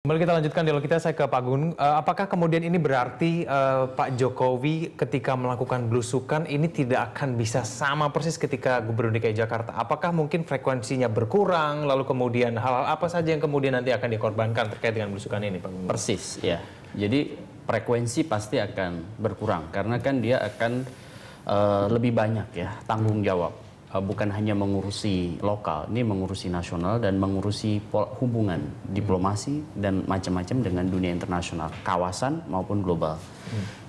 Kembali kita lanjutkan dialog kita, saya ke Pak Gun. Apakah kemudian ini berarti Pak Jokowi ketika melakukan belusukan ini tidak akan bisa sama persis ketika Gubernur DKI Jakarta? Apakah mungkin frekuensinya berkurang, lalu kemudian hal-hal apa saja yang kemudian nanti akan dikorbankan terkait dengan belusukan ini, Pak Gun? Persis, ya. Jadi frekuensi pasti akan berkurang karena kan dia akan lebih banyak ya tanggung jawab. Bukan hanya mengurusi lokal, ini mengurusi nasional dan mengurusi hubungan diplomasi dan macam-macam dengan dunia internasional, kawasan maupun global.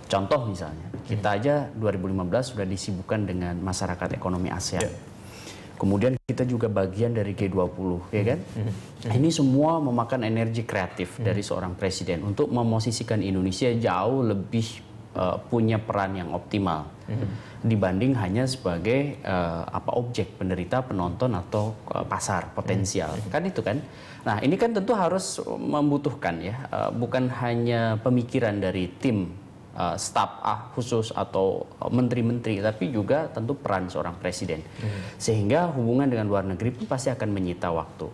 Contoh misalnya, kita aja 2015 sudah disibukkan dengan masyarakat ekonomi ASEAN. Kemudian kita juga bagian dari G20, ya kan? Ini semua memakan energi kreatif dari seorang presiden untuk memosisikan Indonesia jauh lebih punya peran yang optimal dibanding hanya sebagai objek penderita, penonton atau pasar potensial. Kan itu kan. Nah, ini kan tentu harus membutuhkan ya bukan hanya pemikiran dari tim staf khusus atau menteri-menteri, tapi juga tentu peran seorang presiden. Sehingga hubungan dengan luar negeri pun pasti akan menyita waktu.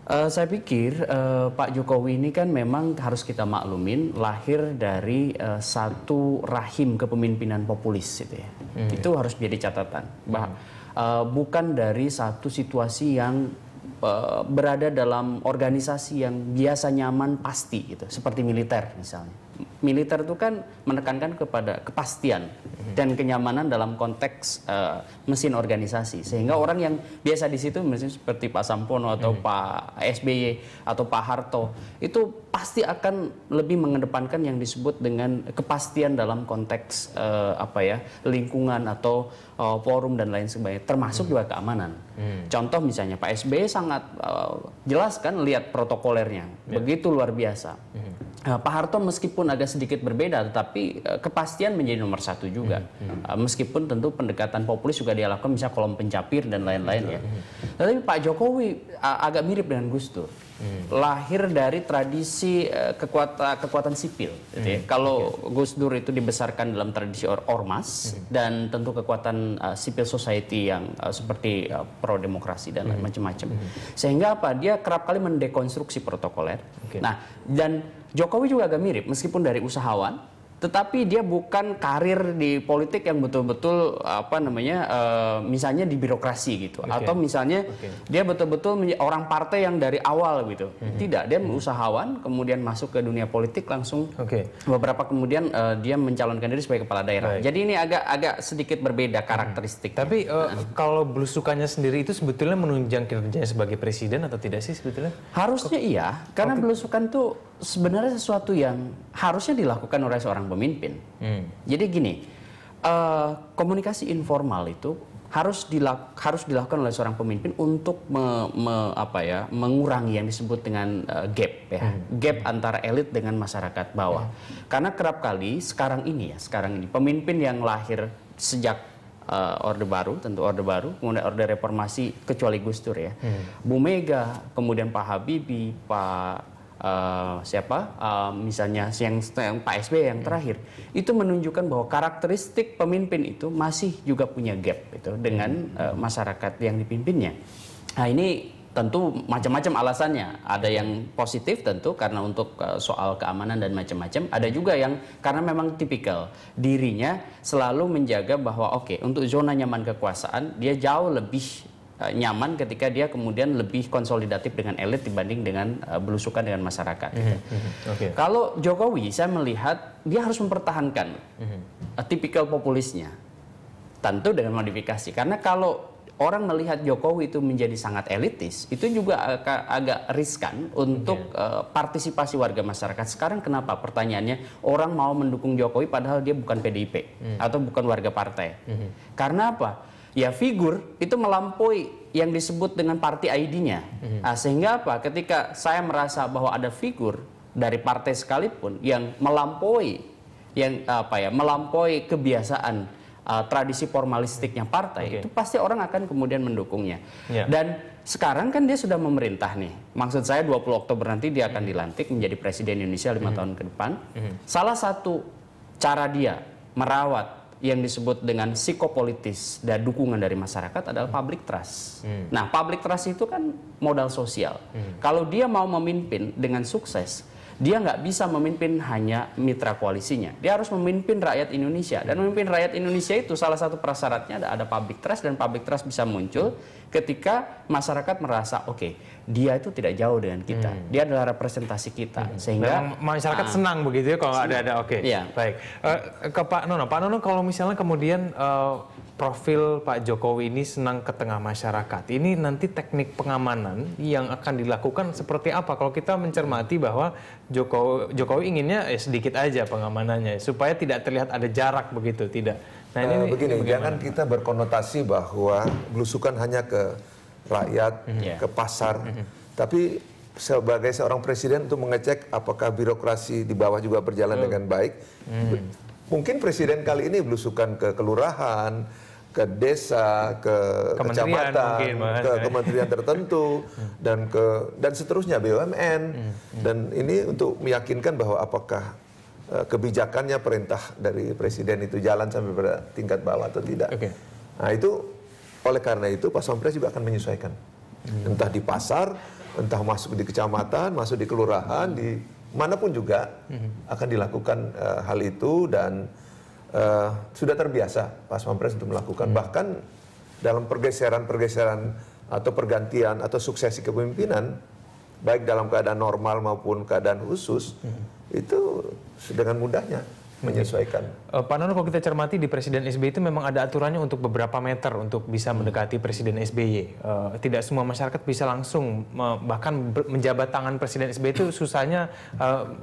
Saya pikir Pak Jokowi ini kan memang harus kita maklumin lahir dari satu rahim kepemimpinan populis gitu ya. Itu harus menjadi catatan. Bukan dari satu situasi yang berada dalam organisasi yang biasa nyaman pasti gitu, seperti militer misalnya. Militer itu kan menekankan kepada kepastian dan kenyamanan dalam konteks mesin organisasi, sehingga orang yang biasa di situ misalnya seperti Pak Sampono atau Pak SBY atau Pak Harto itu pasti akan lebih mengedepankan yang disebut dengan kepastian dalam konteks lingkungan atau forum dan lain sebagainya, termasuk juga keamanan. Contoh misalnya Pak SBY sangat jelas kan lihat protokolernya, begitu luar biasa. Pak Harto meskipun agak sedikit berbeda, tetapi kepastian menjadi nomor satu juga. Meskipun tentu pendekatan populis juga dia lakukan, misalnya kolom pencapir dan lain-lain ya. Tetapi Pak Jokowi agak mirip dengan Gus Dur. Lahir dari tradisi kekuatan sipil. Gitu ya. Kalau Gus Dur itu dibesarkan dalam tradisi ormas dan tentu kekuatan civil society yang seperti pro demokrasi dan macam-macam. Sehingga apa? Dia kerap kali mendekonstruksi protokoler. Nah, dan Jokowi juga agak mirip, meskipun dari usahawan, tetapi dia bukan karir di politik yang betul-betul misalnya di birokrasi gitu, atau misalnya dia betul-betul orang partai yang dari awal gitu. Tidak, dia usahawan, kemudian masuk ke dunia politik langsung. Beberapa kemudian dia mencalonkan diri sebagai kepala daerah. Jadi ini agak sedikit berbeda karakteristik. Tapi kalau belusukannya sendiri itu sebetulnya menunjang kinerjanya sebagai presiden atau tidak sih sebetulnya? Harusnya iya, karena belusukan tuh sebenarnya sesuatu yang harusnya dilakukan oleh seorang pemimpin. Jadi gini, komunikasi informal itu harus dilakukan oleh seorang pemimpin untuk mengurangi yang disebut dengan gap antara elit dengan masyarakat bawah. Karena kerap kali sekarang ini pemimpin yang lahir sejak Orde Baru, tentu Orde Baru, kemudian Orde Reformasi kecuali Gus Dur ya, Bu Mega, kemudian Pak Habibie, Pak misalnya yang Pak SBY yang terakhir, itu menunjukkan bahwa karakteristik pemimpin itu masih juga punya gap itu dengan masyarakat yang dipimpinnya. Nah, ini tentu macam-macam alasannya. Ada yang positif tentu karena untuk soal keamanan dan macam-macam. Ada juga yang karena memang tipikal dirinya selalu menjaga bahwa untuk zona nyaman kekuasaan dia jauh lebih nyaman ketika dia kemudian lebih konsolidatif dengan elit dibanding dengan belusukan dengan masyarakat. Kalau Jokowi, saya melihat dia harus mempertahankan tipikal populisnya, tentu dengan modifikasi. Karena kalau orang melihat Jokowi itu menjadi sangat elitis, itu juga agak riskan untuk partisipasi warga masyarakat. Sekarang kenapa pertanyaannya orang mau mendukung Jokowi padahal dia bukan PDIP atau bukan warga partai? Karena apa? Ya figur itu melampaui yang disebut dengan party ID-nya. Sehingga apa? Ketika saya merasa bahwa ada figur dari partai sekalipun yang melampaui kebiasaan tradisi formalistiknya partai, itu pasti orang akan kemudian mendukungnya. Dan sekarang kan dia sudah memerintah nih. Maksud saya 20 Oktober nanti dia akan dilantik menjadi presiden Indonesia 5 tahun ke depan. Salah satu cara dia merawat yang disebut dengan psikopolitis dan dukungan dari masyarakat adalah public trust. Nah, public trust itu kan modal sosial. Kalau dia mau memimpin dengan sukses, dia nggak bisa memimpin hanya mitra koalisinya. Dia harus memimpin rakyat Indonesia. Dan memimpin rakyat Indonesia itu salah satu prasyaratnya ada public trust, dan public trust bisa muncul ketika masyarakat merasa oke, dia itu tidak jauh dengan kita. Dia adalah representasi kita. Sehingga masyarakat senang begitu ya kalau ada oke. Iya. Baik. Ke Pak Nono. Pak Nono, kalau misalnya kemudian profil Pak Jokowi ini senang ke tengah masyarakat, ini nanti teknik pengamanan yang akan dilakukan seperti apa? Kalau kita mencermati bahwa Jokowi inginnya sedikit aja pengamanannya supaya tidak terlihat ada jarak begitu, tidak. Nah, begini, jangan kita berkonotasi bahwa belusukan hanya ke rakyat, ke pasar, tapi sebagai seorang presiden untuk mengecek apakah birokrasi di bawah juga berjalan dengan baik. Mungkin presiden kali ini belusukan ke kelurahan, ke desa, ke kecamatan, ke kementerian tertentu, dan seterusnya, BUMN. Dan ini untuk meyakinkan bahwa apakah kebijakannya, perintah dari presiden itu jalan sampai pada tingkat bawah atau tidak. Nah itu, oleh karena itu Pak Pampres juga akan menyesuaikan. Entah di pasar, entah masuk di kecamatan, masuk di kelurahan, di manapun juga akan dilakukan hal itu, dan sudah terbiasa Pak Pampres untuk melakukan. Bahkan dalam pergeseran atau pergantian atau suksesi kepemimpinan, baik dalam keadaan normal maupun keadaan khusus, itu dengan mudahnya menyesuaikan. Pak Nono, kalau kita cermati di Presiden SBY itu memang ada aturannya untuk beberapa meter untuk bisa mendekati Presiden SBY. Tidak semua masyarakat bisa langsung, bahkan menjabat tangan Presiden SBY itu susahnya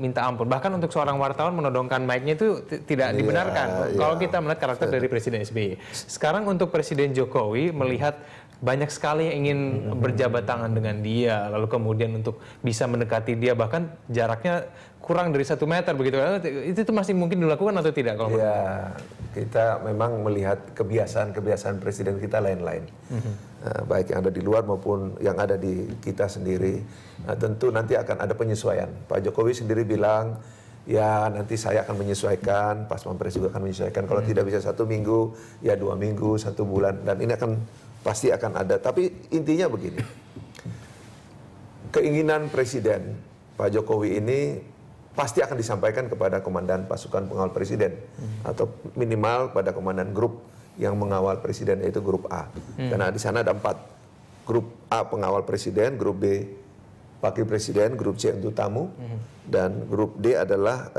minta ampun. Bahkan untuk seorang wartawan menodongkan mic-nya itu tidak dibenarkan. Kalau kita melihat karakter dari Presiden SBY. Sekarang untuk Presiden Jokowi melihat banyak sekali yang ingin berjabat tangan dengan dia, lalu kemudian untuk bisa mendekati dia, bahkan jaraknya kurang dari 1 meter begitu. Itu masih mungkin dilakukan atau tidak? Kalau kita memang melihat kebiasaan presiden kita lain-lain, baik yang ada di luar maupun yang ada di kita sendiri. Tentu nanti akan ada penyesuaian. Pak Jokowi sendiri bilang, ya nanti saya akan menyesuaikan, Pak Pampres juga akan menyesuaikan. Kalau tidak bisa 1 minggu, ya 2 minggu, 1 bulan, dan ini pasti akan ada. Tapi intinya begini, keinginan Presiden Pak Jokowi ini pasti akan disampaikan kepada Komandan Pasukan Pengawal Presiden, atau minimal pada Komandan Grup yang mengawal Presiden, yaitu Grup A. Karena di sana ada 4. Grup A pengawal Presiden, Grup B Wakil Presiden, Grup C untuk tamu, dan Grup D adalah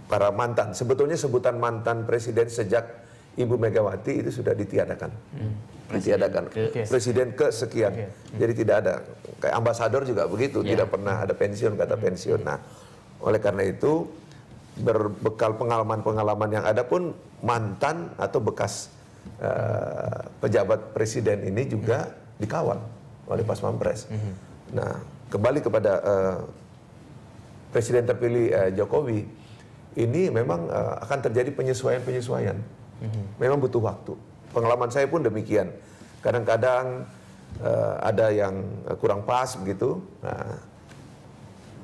para mantan. Sebetulnya sebutan mantan Presiden sejak Ibu Megawati itu sudah ditiadakan. Presiden kesekian. Jadi tidak ada. Kayak ambasador juga begitu, tidak pernah ada pensiun, kata pensiun. Nah, oleh karena itu, berbekal pengalaman-pengalaman yang ada pun, mantan atau bekas pejabat presiden ini juga dikawal oleh Pak Pampres. Nah, kembali kepada Presiden terpilih Jokowi, ini memang akan terjadi penyesuaian-penyesuaian. Memang butuh waktu. Pengalaman saya pun demikian. Kadang-kadang ada yang kurang pas begitu. Nah,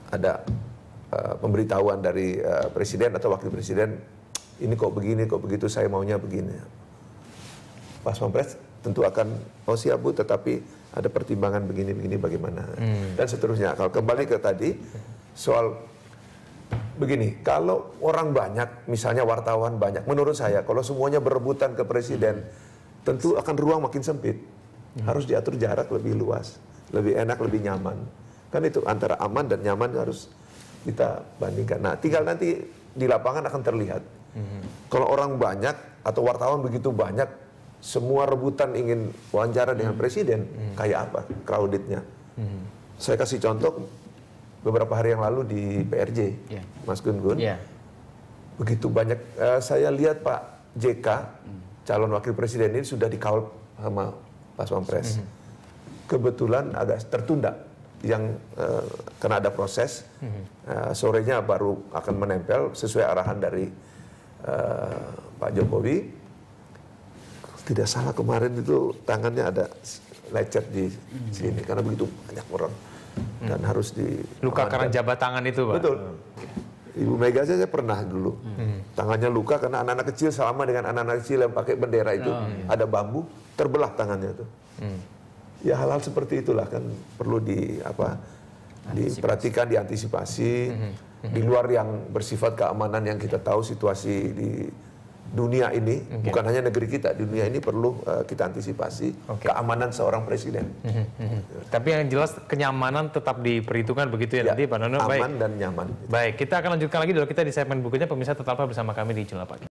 ada pemberitahuan dari presiden atau wakil presiden, ini kok begini, kok begitu, saya maunya begini. Pak Pampres tentu akan, oh siap Bu, tetapi ada pertimbangan begini-begini bagaimana. Dan seterusnya. Kalau kembali ke tadi, soal begini, kalau orang banyak, misalnya wartawan banyak, menurut saya kalau semuanya berebutan ke presiden, tentu akan ruang makin sempit. Harus diatur jarak lebih luas, lebih enak, lebih nyaman. Kan itu antara aman dan nyaman harus kita bandingkan. Nah, tinggal nanti di lapangan akan terlihat. Kalau orang banyak atau wartawan begitu banyak, semua rebutan ingin wawancara dengan presiden, kayak apa crowdednya? Saya kasih contoh, beberapa hari yang lalu di PRJ, Mas Gun-Gun, begitu banyak, saya lihat Pak JK, calon wakil presiden ini sudah dikawal sama Pak Pampres. Kebetulan agak tertunda, yang karena ada proses, sorenya baru akan menempel sesuai arahan dari Pak Jokowi. Tidak salah kemarin itu tangannya ada lecet di sini, karena begitu banyak orang. Dan harus di luka karena jabat tangan itu, Pak. Betul. Ibu Mega saya pernah dulu tangannya luka karena anak-anak kecil sama dengan anak-anak kecil yang pakai bendera itu, ada bambu, terbelah tangannya itu. Ya hal-hal seperti itulah kan perlu diperhatikan, diantisipasi. Di luar yang bersifat keamanan yang kita tahu situasi di dunia ini, bukan hanya negeri kita, di dunia ini perlu kita antisipasi keamanan seorang presiden. Tapi yang jelas kenyamanan tetap diperhitungkan begitu ya, nanti Pak Nono. Aman dan nyaman. Baik, kita akan lanjutkan lagi dulu kita di segmen berikutnya. Pemirsa tetaplah bersama kami di Jurnal Pagi.